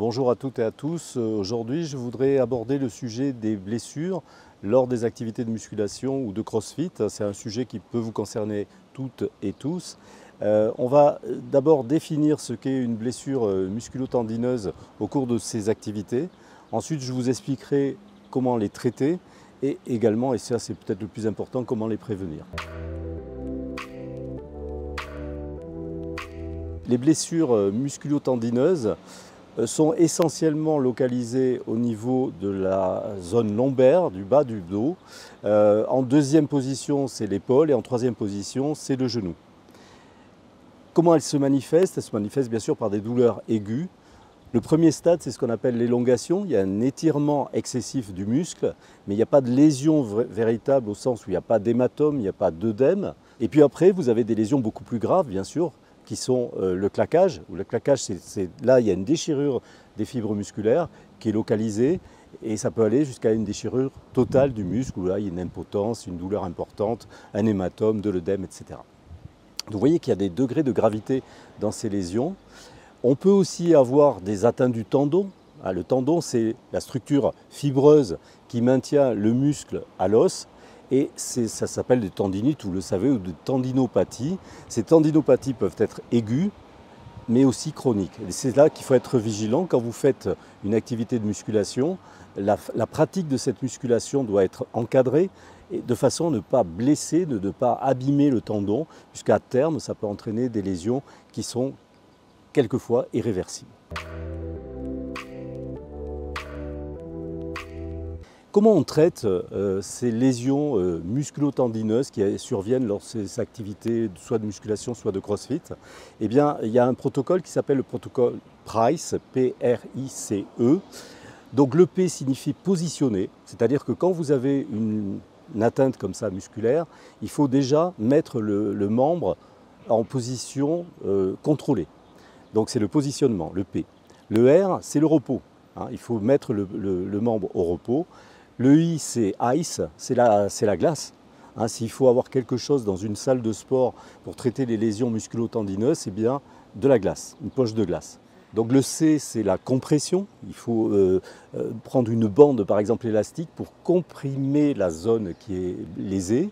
Bonjour à toutes et à tous. Aujourd'hui, je voudrais aborder le sujet des blessures lors des activités de musculation ou de CrossFit. C'est un sujet qui peut vous concerner toutes et tous. On va d'abord définir ce qu'est une blessure musculo-tendineuse au cours de ces activités. Ensuite, je vous expliquerai comment les traiter et également, et ça c'est peut-être le plus important, comment les prévenir. Les blessures musculo-tendineuses sont essentiellement localisées au niveau de la zone lombaire, du bas du dos. En deuxième position, c'est l'épaule et en troisième position, c'est le genou. Comment elles se manifestent? Elles se manifestent bien sûr par des douleurs aiguës. Le premier stade, c'est ce qu'on appelle l'élongation. Il y a un étirement excessif du muscle, mais il n'y a pas de lésion véritable au sens où il n'y a pas d'hématome, il n'y a pas d'œdème. Et puis après, vous avez des lésions beaucoup plus graves, bien sûr, qui sont le claquage. Le claquage, là, il y a une déchirure des fibres musculaires qui est localisée et ça peut aller jusqu'à une déchirure totale du muscle où là, il y a une impotence, une douleur importante, un hématome, de l'œdème, etc. Donc, vous voyez qu'il y a des degrés de gravité dans ces lésions. On peut aussi avoir des atteintes du tendon. Le tendon, c'est la structure fibreuse qui maintient le muscle à l'os. Et ça s'appelle des tendinites, vous le savez, ou des tendinopathies. Ces tendinopathies peuvent être aiguës, mais aussi chroniques. Et c'est là qu'il faut être vigilant. Quand vous faites une activité de musculation, la pratique de cette musculation doit être encadrée de façon à ne pas blesser, de ne pas abîmer le tendon, puisqu'à terme, ça peut entraîner des lésions qui sont quelquefois irréversibles. Comment on traite ces lésions musculo-tendineuses qui surviennent lors de ces activités soit de musculation, soit de CrossFit? Eh bien, il y a un protocole qui s'appelle le protocole Price, P-R-I-C-E. Donc le P signifie positionner, c'est-à-dire que quand vous avez une atteinte comme ça musculaire, il faut déjà mettre le membre en position contrôlée. Donc c'est le positionnement, le P. Le R, c'est le repos. Il faut mettre le membre au repos. Le I, c'est ice, c'est la glace. S'il faut avoir quelque chose dans une salle de sport pour traiter les lésions musculo-tendineuses, c'est bien de la glace, une poche de glace. Donc le C, c'est la compression. Il faut prendre une bande, par exemple élastique, pour comprimer la zone qui est lésée.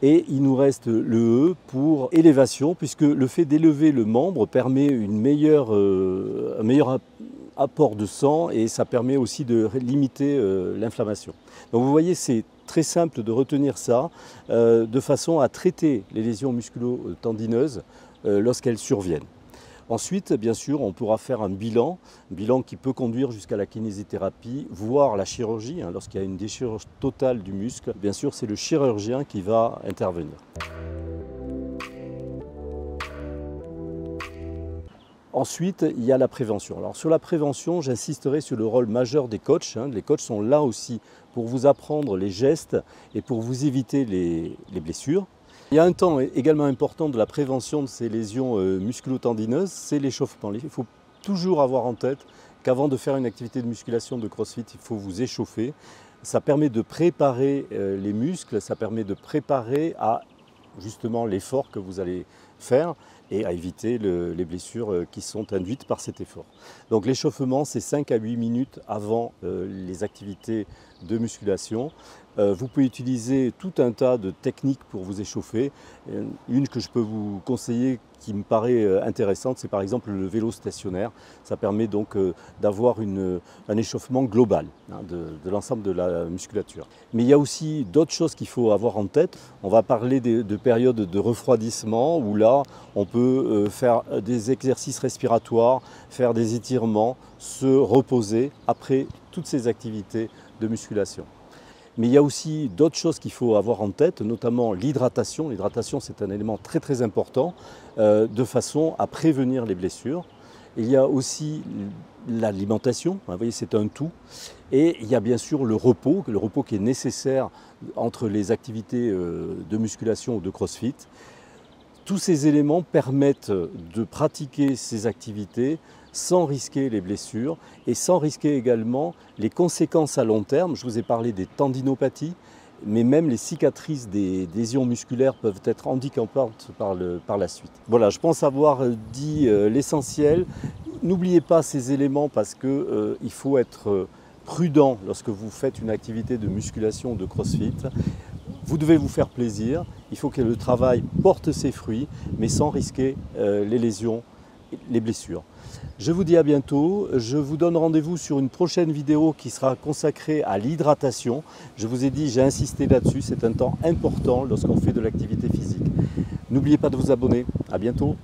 Et il nous reste le E pour élévation, puisque le fait d'élever le membre permet un meilleur apport de sang et ça permet aussi de limiter l'inflammation. Donc vous voyez, c'est très simple de retenir ça de façon à traiter les lésions musculo-tendineuses lorsqu'elles surviennent. Ensuite, bien sûr, on pourra faire un bilan qui peut conduire jusqu'à la kinésithérapie, voire la chirurgie. Lorsqu'il y a une déchirure totale du muscle, bien sûr, c'est le chirurgien qui va intervenir. Ensuite, il y a la prévention. Alors, sur la prévention, j'insisterai sur le rôle majeur des coachs. Les coachs sont là aussi pour vous apprendre les gestes et pour vous éviter les blessures. Il y a un temps également important de la prévention de ces lésions musculo-tendineuses, c'est l'échauffement. Il faut toujours avoir en tête qu'avant de faire une activité de musculation, de CrossFit, il faut vous échauffer. Ça permet de préparer les muscles, ça permet de préparer à justement l'effort que vous allez faire et à éviter les blessures qui sont induites par cet effort. Donc l'échauffement, c'est 5 à 8 minutes avant les activités de musculation. Vous pouvez utiliser tout un tas de techniques pour vous échauffer. Une que je peux vous conseiller qui me paraît intéressante, c'est par exemple le vélo stationnaire. Ça permet donc d'avoir un échauffement global de l'ensemble de la musculature. Mais il y a aussi d'autres choses qu'il faut avoir en tête. On va parler de périodes de refroidissement où là, on peut faire des exercices respiratoires, faire des étirements, se reposer après toutes ces activités de musculation. Mais il y a aussi d'autres choses qu'il faut avoir en tête, notamment l'hydratation. L'hydratation, c'est un élément très très important de façon à prévenir les blessures. Il y a aussi l'alimentation, vous voyez, c'est un tout. Et il y a bien sûr le repos qui est nécessaire entre les activités de musculation ou de CrossFit. Tous ces éléments permettent de pratiquer ces activités sans risquer les blessures et sans risquer également les conséquences à long terme. Je vous ai parlé des tendinopathies, mais même les cicatrices des lésions musculaires peuvent être handicapantes par la suite. Voilà, je pense avoir dit l'essentiel. n'oubliez pas ces éléments parce qu'il faut être prudent lorsque vous faites une activité de musculation ou de crossfit. Vous devez vous faire plaisir, il faut que le travail porte ses fruits, mais sans risquer les lésions, les blessures. Je vous dis à bientôt, je vous donne rendez-vous sur une prochaine vidéo qui sera consacrée à l'hydratation. Je vous ai dit, j'ai insisté là-dessus, c'est un temps important lorsqu'on fait de l'activité physique. N'oubliez pas de vous abonner, à bientôt.